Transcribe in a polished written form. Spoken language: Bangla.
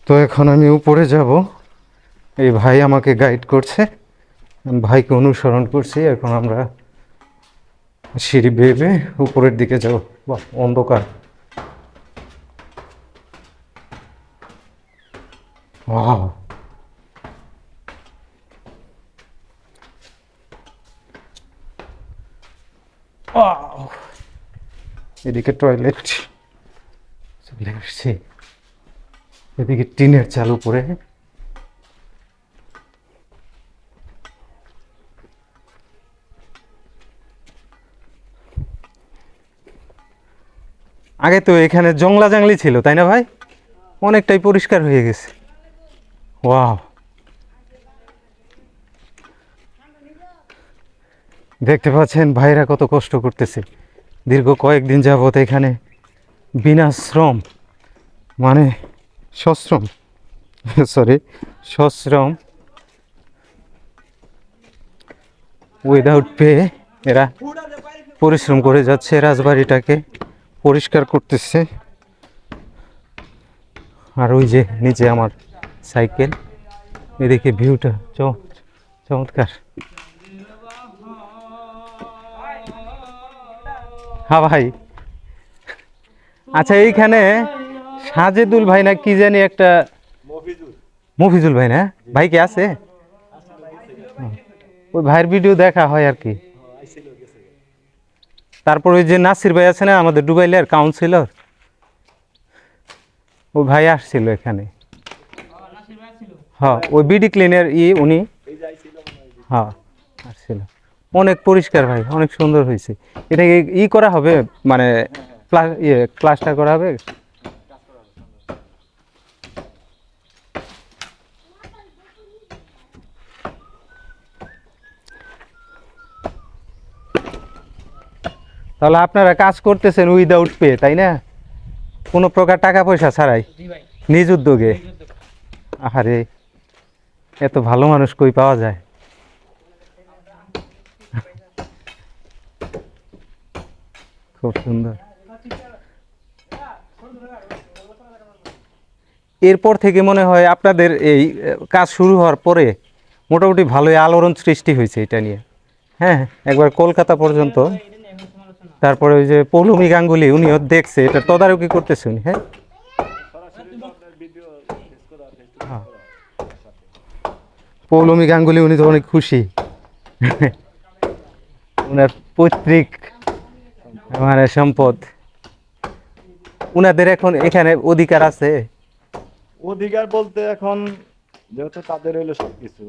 তো এখন আমি উপরে যাব, এই ভাই আমাকে গাইড করছে, আমি ভাইকে অনুসরণ করছি। এখন আমরা সিঁড়ি বেয়ে বেয়ে উপরের দিকে যাব। বাহ, অন্ধকার। Wow, wow. এদিকে টয়লেট চলে আসছি, এদিকে টিনের চাল উপরে। আগে তো এখানে জংলা জাংলি ছিল, তাই না ভাই? অনেকটাই পরিষ্কার হয়ে গেছে। ওয়াও, দেখতে পাচ্ছেন ভাইরা কত কষ্ট করতেছে দীর্ঘ কয়েকদিন যাবত এখানে, বিনা শ্রম, মানে সশ্রম, সরি, সশ্রম, উইদাউট পে এরা পরিশ্রম করে যাচ্ছে, রাজবাড়িটাকে পরিষ্কার করতেছে। আর ওই যে নিচে আমার সাইকেল, এদিকে ভিউটা চমৎকার। হ্যাঁ ভাই, আচ্ছা এইখানে সাজেদুল ভাই না কি জানি একটা, মফিজুল ভাই না, ভাই কি আছে? ওই ভাইয়ের ভিডিও দেখা হয় আর কি। তারপর ওই যে নাসির ভাই আছে না আমাদের ডুবাইলের কাউন্সিলর, ওই ভাই আসছিল এখানে। হ্যাঁ, ওই বিডি ক্লিনের উনি, হ্যাঁ আসছিল। অনেক পরিষ্কার ভাই, অনেক সুন্দর হয়েছে। এটা করা হবে, মানে প্লাস্টার করা হবে। তাহলে আপনারা কাজ করতেছেন উইদাউট পে, তাই না? কোনো প্রকার টাকা পয়সা ছাড়াই, নিজ উদ্যোগে। আহারে, এত ভালো মানুষ কই পাওয়া যায়? খুব সুন্দর। এরপর থেকে মনে হয় আপনাদের এই কাজ শুরু হওয়ার পরে মোটামুটি ভালোই আলোড়ন সৃষ্টি হয়েছে এটা নিয়ে। হ্যাঁ, একবার কলকাতা পর্যন্ত, তারপরে ওই যে পৌলমী গাঙ্গুলি উনিও দেখছে, এটা তদারকি করতেছে উনি। হ্যাঁ, পৌলমী গাঙ্গুলি উনি তো অনেক খুশি। ওনার পৈতৃক মানে সম্পদ, উনাদের এখন এখানে অধিকার আছে। অধিকার বলতে এখন যেহেতু তাদের হইলো সবকিছু।